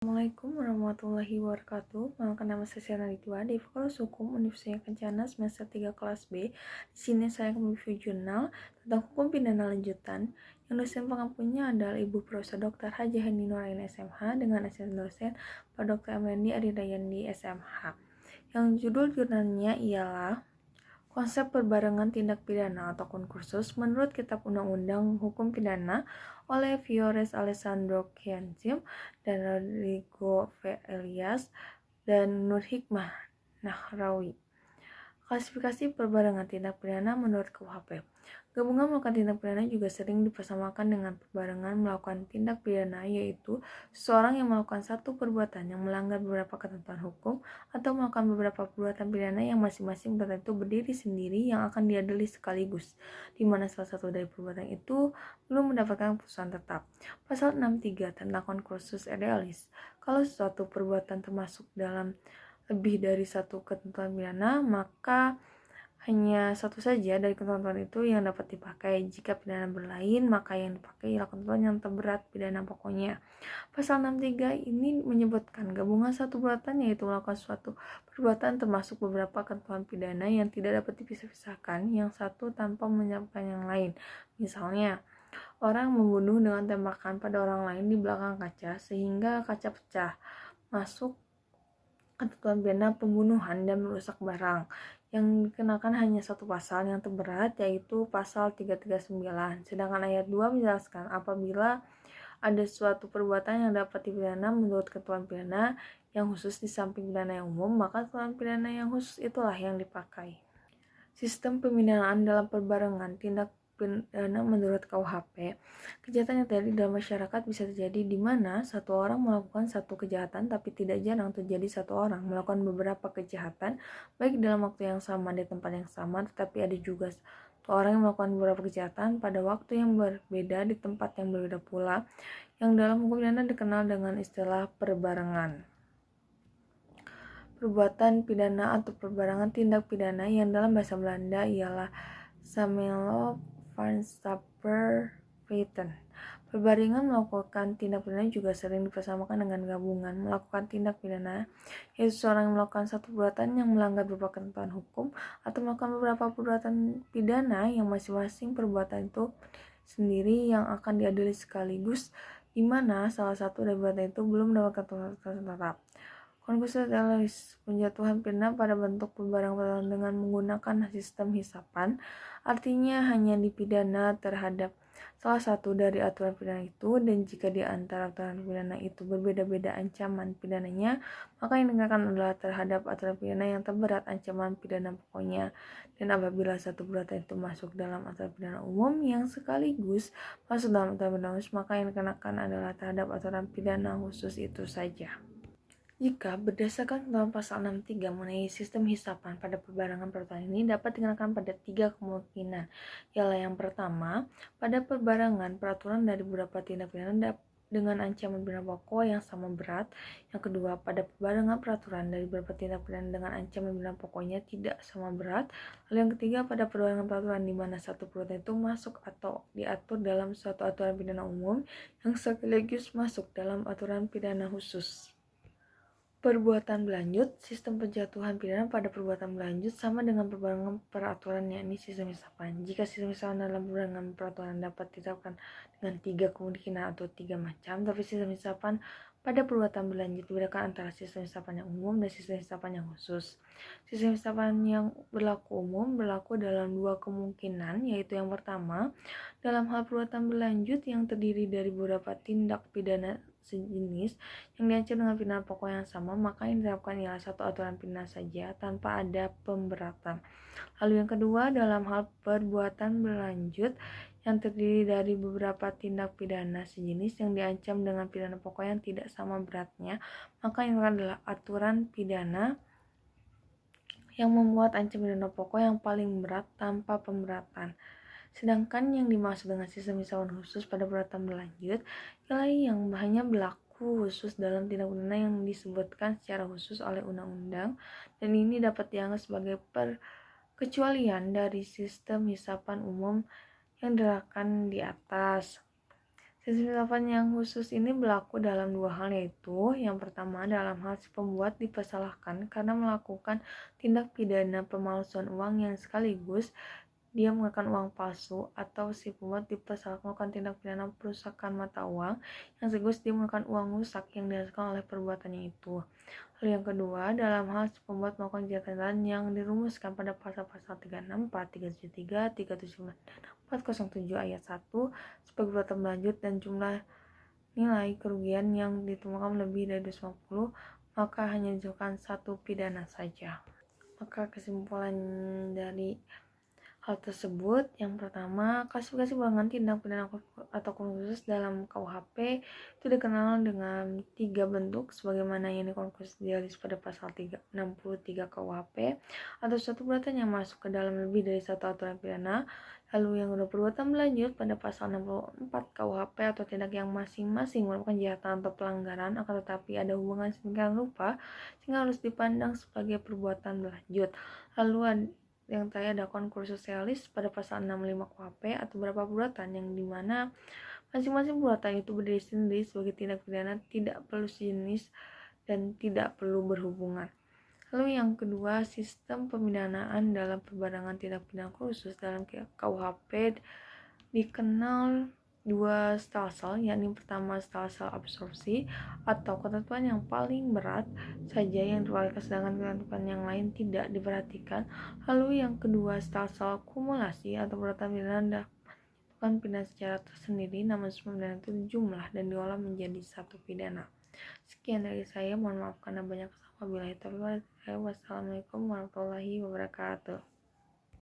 Assalamualaikum warahmatullahi wabarakatuh. Perkenalkan nama saya Sena Ditwa di Fakultas Hukum Universitas Kencana semester 3 kelas B. Di sini saya akan mereview jurnal tentang hukum pidana lanjutan yang dosen pengampunya adalah Ibu Prof. Dr. Haji Hendi Nuraini SMH dengan asisten dosen Pak Dr. Amrandi Aridayandi SMH. Yang judul jurnalnya ialah Konsep Perbarengan Tindak Pidana atau Kursus menurut Kitab Undang-Undang Hukum Pidana oleh Fiores Alessandro Kianzim dan Rodrigo V. Elias dan Nur Hikmah Nahrawi. Klasifikasi perbarengan tindak pidana menurut KUHP. Gabungan melakukan tindak pidana juga sering dipersamakan dengan perbarengan melakukan tindak pidana, yaitu seseorang yang melakukan satu perbuatan yang melanggar beberapa ketentuan hukum atau melakukan beberapa perbuatan pidana yang masing-masing perbuatan itu berdiri sendiri yang akan diadili sekaligus, di mana salah satu dari perbuatan itu belum mendapatkan putusan tetap. Pasal 63 tentang konkursus idealis. Kalau suatu perbuatan termasuk dalam lebih dari satu ketentuan pidana, maka hanya satu saja dari ketentuan itu yang dapat dipakai. Jika pidana berlain, maka yang dipakai ialah ketentuan yang terberat pidana pokoknya. Pasal 63 ini menyebutkan gabungan satu perbuatan, yaitu melakukan suatu perbuatan termasuk beberapa ketentuan pidana yang tidak dapat dipisah-pisahkan yang satu tanpa menyampaikan yang lain. Misalnya, orang membunuh dengan tembakan pada orang lain di belakang kaca sehingga kaca pecah, masuk ketentuan pidana pembunuhan dan merusak barang yang dikenakan hanya satu pasal yang terberat, yaitu pasal 339. Sedangkan ayat 2 menjelaskan apabila ada suatu perbuatan yang dapat dipidana menurut ketentuan pidana yang khusus di samping pidana yang umum, maka ketentuan pidana yang khusus itulah yang dipakai. Sistem pemidanaan dalam perbarengan tindak pidana menurut KUHP. Kejahatan yang terjadi dalam masyarakat bisa terjadi di mana satu orang melakukan satu kejahatan, tapi tidak jarang terjadi satu orang melakukan beberapa kejahatan baik dalam waktu yang sama di tempat yang sama, tetapi ada juga satu orang yang melakukan beberapa kejahatan pada waktu yang berbeda di tempat yang berbeda pula, yang dalam hukum pidana dikenal dengan istilah perbarengan. Perbuatan pidana atau perbarengan tindak pidana yang dalam bahasa Belanda ialah samenloopvaarstaperbeten. Perbarengan melakukan tindak pidana juga sering dipersamakan dengan gabungan melakukan tindak pidana, yaitu seorang yang melakukan satu perbuatan yang melanggar beberapa ketentuan hukum atau melakukan beberapa perbuatan pidana yang masing-masing perbuatan itu sendiri yang akan diadili sekaligus, di mana salah satu dari perbuatan itu belum mendapatkan putusan tetap. Konkursus adalah penjatuhan pidana pada bentuk perbarengan dengan menggunakan sistem hisapan, artinya hanya dipidana terhadap salah satu dari aturan pidana itu, dan jika di antara aturan pidana itu berbeda-beda ancaman pidananya, maka yang dikenakan adalah terhadap aturan pidana yang terberat ancaman pidana pokoknya. Dan apabila satu perbuatan itu masuk dalam aturan pidana umum yang sekaligus masuk dalam aturan pidana khusus, maka yang dikenakan adalah terhadap aturan pidana khusus itu saja. Jika berdasarkan ketentuan pasal 63 mengenai sistem hisapan pada perbarengan perbuatan ini dapat dikenakan pada 3 kemungkinan, ialah yang pertama, pada perbarengan peraturan dari beberapa tindak pidana dengan ancaman pidana pokok yang sama berat. Yang kedua, pada perbarengan peraturan dari beberapa tindak pidana dengan ancaman pidana pokoknya tidak sama berat. Lalu yang ketiga, pada perbarengan peraturan di mana satu perbuatan itu masuk atau diatur dalam suatu aturan pidana umum yang sekaligus masuk dalam aturan pidana khusus. Perbuatan berlanjut. Sistem penjatuhan pidana pada perbuatan berlanjut sama dengan perbarengan peraturan, yakni sistem hisapan. Jika sistem hisapan dalam perbarengan peraturan dapat diterapkan dengan 3 kemungkinan atau 3 macam, tapi sistem hisapan pada perbuatan berlanjut dibedakan antara sistem hisapan yang umum dan sistem hisapan yang khusus. Sistem hisapan yang berlaku umum berlaku dalam 2 kemungkinan, yaitu yang pertama, dalam hal perbuatan berlanjut yang terdiri dari beberapa tindak pidana sejenis yang diancam dengan pidana pokok yang sama, maka yang diterapkan ialah satu aturan pidana saja tanpa ada pemberatan. Lalu yang kedua, dalam hal perbuatan berlanjut yang terdiri dari beberapa tindak pidana sejenis yang diancam dengan pidana pokok yang tidak sama beratnya, maka yang adalah aturan pidana yang memuat ancaman pidana pokok yang paling berat tanpa pemberatan. Sedangkan yang dimaksud dengan sistem hisapan khusus pada perbuatan berlanjut ialah yang hanya berlaku khusus dalam tindak pidana yang disebutkan secara khusus oleh undang-undang, dan ini dapat dianggap sebagai perkecualian dari sistem hisapan umum yang diterapkan di atas. Sistem penetapan yang khusus ini berlaku dalam dua hal, yaitu yang pertama dalam hal si pembuat dipersalahkan karena melakukan tindak pidana pemalsuan uang yang sekaligus dia menggunakan uang palsu, atau si pembuat dipersalahkan melakukan tindak pidana perusakan mata uang yang sekaligus dia menggunakan uang rusak yang dihasilkan oleh perbuatannya itu. Lalu yang kedua, dalam hal si pembuat melakukan kejahatan yang dirumuskan pada pasal-pasal 364, 373, 379, dan 407 ayat 1 sebagai perbuatan berlanjut dan jumlah nilai kerugian yang ditemukan lebih dari 250, maka hanya dijatuhkan satu pidana saja. Maka kesimpulan dari hal tersebut, yang pertama, klasifikasi golongan tindak pidana atau khusus dalam KUHP itu dikenal dengan 3 bentuk sebagaimana yang dikonstitusi pada pasal 63 KUHP, atau suatu perbuatan yang masuk ke dalam lebih dari satu aturan pidana. Lalu yang kedua, perbuatan berlanjut pada pasal 64 KUHP atau tindak yang masing-masing merupakan kejahatan atau pelanggaran akan tetapi ada hubungan sedemikian rupa sehingga harus dipandang sebagai perbuatan berlanjut. Lalu yang terakhir ada konkursus sealis pada pasal 65 KUHP atau beberapa perbuatan yang dimana masing-masing perbuatan itu berdiri sendiri sebagai tindak pidana tidak perlu sejenis dan tidak perlu berhubungan. Lalu yang kedua, sistem pemidanaan dalam perbadangan tindak pidana khusus dalam KUHP dikenal dua stelsel, yakni pertama stelsel absorpsi atau ketentuan yang paling berat saja yang diperhatikan sedangkan ketentuan yang lain tidak diperhatikan. Lalu yang kedua stelsel kumulasi atau perbuatan pidana dapat pidana secara tersendiri namun semua pidana itu jumlah dan diolah menjadi satu pidana. Sekian dari saya, mohon maaf karena banyak salah. Wassalamualaikum warahmatullahi wabarakatuh.